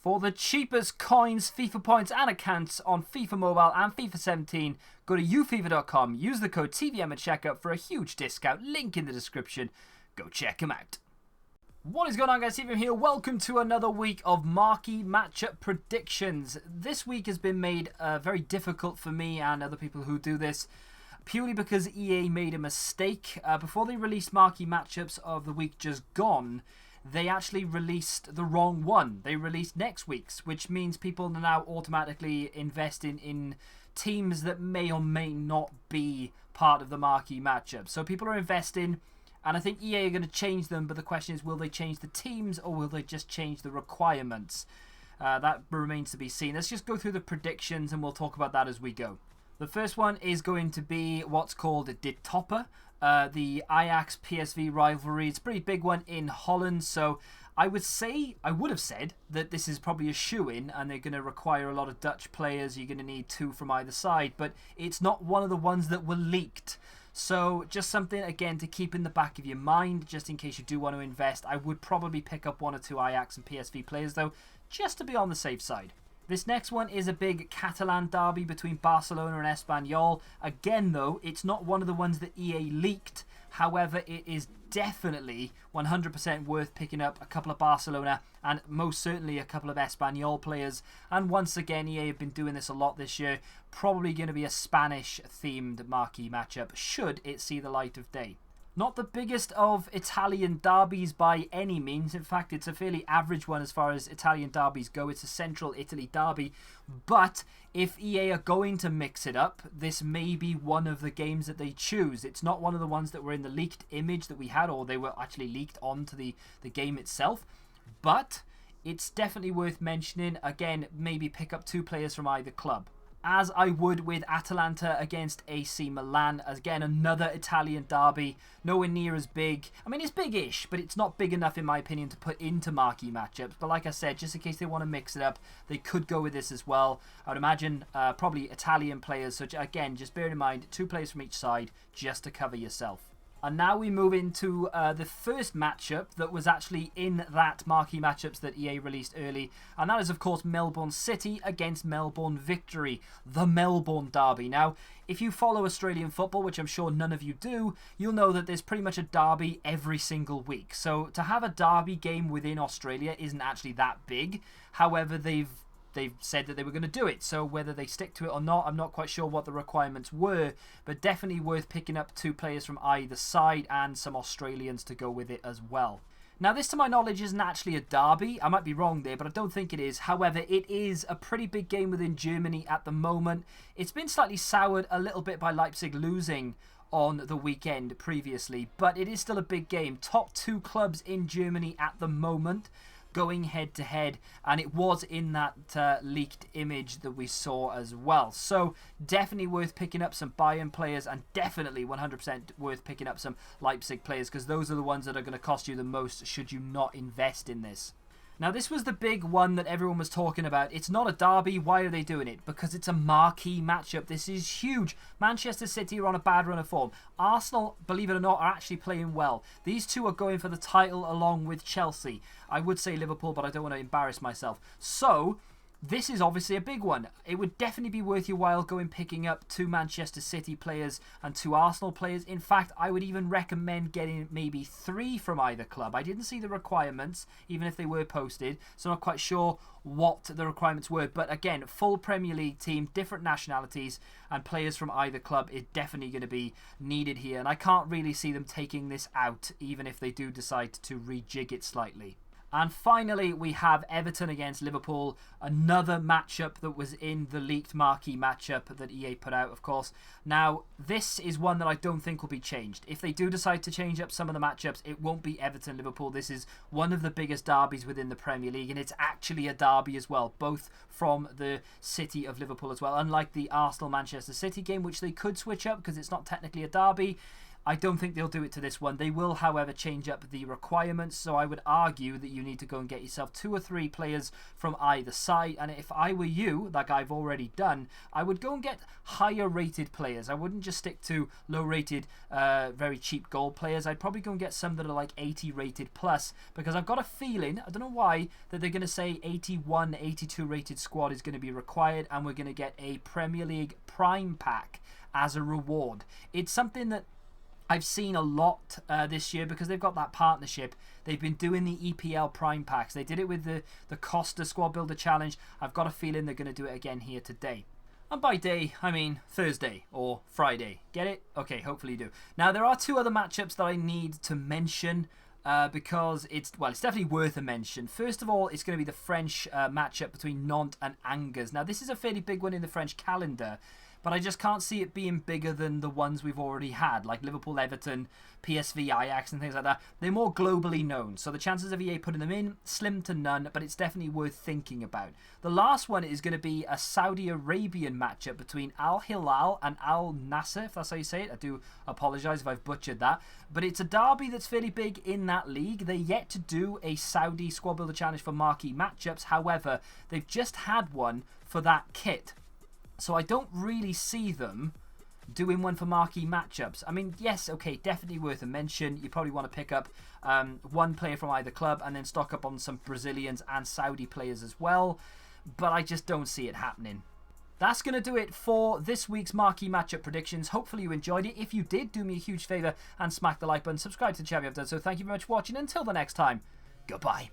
For the cheapest coins, FIFA points and accounts on FIFA Mobile and FIFA 17, go to ufifa.com, use the code TVM at checkout for a huge discount, link in the description. Go check them out. What is going on, guys? TVM here. Welcome to another week of Marquee matchup predictions. This week has been made very difficult for me and other people who do this, purely because EA made a mistake. Before they released Marquee matchups of the week just gone, they actually released the wrong one. They released next week's, which means people are now automatically investing in teams that may or may not be part of the Marquee matchup. So people are investing, and I think EA are going to change them, but the question is, will they change the teams or will they just change the requirements? That remains to be seen. Let's just go through the predictions and we'll talk about that as we go. The first one is going to be what's called a De Topper. The Ajax-PSV rivalry. It's a pretty big one in Holland, so I would have said that this is probably a shoo-in and they're going to require a lot of Dutch players. You're going to need two from either side, but it's not one of the ones that were leaked. So just something, again, to keep in the back of your mind, just in case you do want to invest. I would probably pick up one or two Ajax and PSV players, though, just to be on the safe side. This next one is a big Catalan derby between Barcelona and Espanyol. Again, though, it's not one of the ones that EA leaked. However, it is definitely 100% worth picking up a couple of Barcelona and most certainly a couple of Espanyol players. And once again, EA have been doing this a lot this year. Probably going to be a Spanish-themed marquee matchup, should it see the light of day. Not the biggest of Italian derbies by any means. In fact, it's a fairly average one as far as Italian derbies go. It's a Central Italy derby. But if EA are going to mix it up, this may be one of the games that they choose. It's not one of the ones that were in the leaked image that we had, or they were actually leaked onto the game itself. But it's definitely worth mentioning. Again, maybe pick up two players from either club, as I would with Atalanta against AC Milan. Again, another Italian derby, nowhere near as big. I mean, it's big-ish, but it's not big enough, in my opinion, to put into marquee matchups. But like I said, just in case they want to mix it up, they could go with this as well. I would imagine probably Italian players. So again, just bear in mind, two players from each side, just to cover yourself. And now we move into the first matchup that was actually in that marquee matchups that EA released early. And that is, of course, Melbourne City against Melbourne Victory, the Melbourne Derby. Now, if you follow Australian football, which I'm sure none of you do, you'll know that there's pretty much a derby every single week. So to have a derby game within Australia isn't actually that big. However, they've said that they were going to do it, so whether they stick to it or not, I'm not quite sure what the requirements were, but definitely worth picking up two players from either side and some Australians to go with it as well. Now, this, to my knowledge, isn't actually a derby. I might be wrong there, but I don't think it is. However, it is a pretty big game within Germany at the moment. It's been slightly soured a little bit by Leipzig losing on the weekend previously, but it is still a big game. Top two clubs in Germany at the moment, going head to head, and it was in that leaked image that we saw as well. So definitely worth picking up some Bayern players, and definitely 100% worth picking up some Leipzig players, because those are the ones that are going to cost you the most should you not invest in this. Now, this was the big one that everyone was talking about. It's not a derby. Why are they doing it? Because it's a marquee matchup. This is huge. Manchester City are on a bad run of form. Arsenal, believe it or not, are actually playing well. These two are going for the title along with Chelsea. I would say Liverpool, but I don't want to embarrass myself. So this is obviously a big one. It would definitely be worth your while going picking up two Manchester City players and two Arsenal players. In fact, I would even recommend getting maybe three from either club. I didn't see the requirements, even if they were posted, so I'm not quite sure what the requirements were. But again, full Premier League team, different nationalities, and players from either club is definitely going to be needed here. And I can't really see them taking this out, even if they do decide to rejig it slightly. And finally, we have Everton against Liverpool, another matchup that was in the leaked marquee matchup that EA put out, of course. Now, this is one that I don't think will be changed. If they do decide to change up some of the matchups, it won't be Everton-Liverpool. This is one of the biggest derbies within the Premier League, and it's actually a derby as well, both from the city of Liverpool as well. Unlike the Arsenal-Manchester City game, which they could switch up because it's not technically a derby, I don't think they'll do it to this one. They will, however, change up the requirements. So I would argue that you need to go and get yourself 2 or 3 players from either side. And if I were you, like I've already done, I would go and get higher rated players. I wouldn't just stick to low rated, very cheap gold players. I'd probably go and get some that are like 80 rated plus, because I've got a feeling, I don't know why, that they're going to say 81, 82 rated squad is going to be required, and we're going to get a Premier League Prime Pack as a reward. It's something that I've seen a lot this year because they've got that partnership. They've been doing the EPL Prime Packs. They did it with the Costa Squad Builder Challenge. I've got a feeling they're going to do it again here today. And by day, I mean Thursday or Friday. Get it? Okay, hopefully you do. Now, there are 2 other matchups that I need to mention because it's definitely worth a mention. First of all, it's going to be the French matchup between Nantes and Angers. Now, this is a fairly big one in the French calendar, but I just can't see it being bigger than the ones we've already had, like Liverpool, Everton, PSV, Ajax, and things like that. They're more globally known, so the chances of EA putting them in, slim to none, but it's definitely worth thinking about. The last one is going to be a Saudi Arabian matchup between Al Hilal and Al Nasser, if that's how you say it. I do apologise if I've butchered that. But it's a derby that's fairly big in that league. They're yet to do a Saudi Squad Builder Challenge for marquee matchups. However, they've just had one for that kit. So I don't really see them doing one for marquee matchups. I mean, yes, okay, definitely worth a mention. You probably want to pick up 1 player from either club and then stock up on some Brazilians and Saudi players as well. But I just don't see it happening. That's going to do it for this week's marquee matchup predictions. Hopefully you enjoyed it. If you did, do me a huge favour and smack the like button. Subscribe to the channel if you have done so. Thank you very much for watching. Until the next time, goodbye.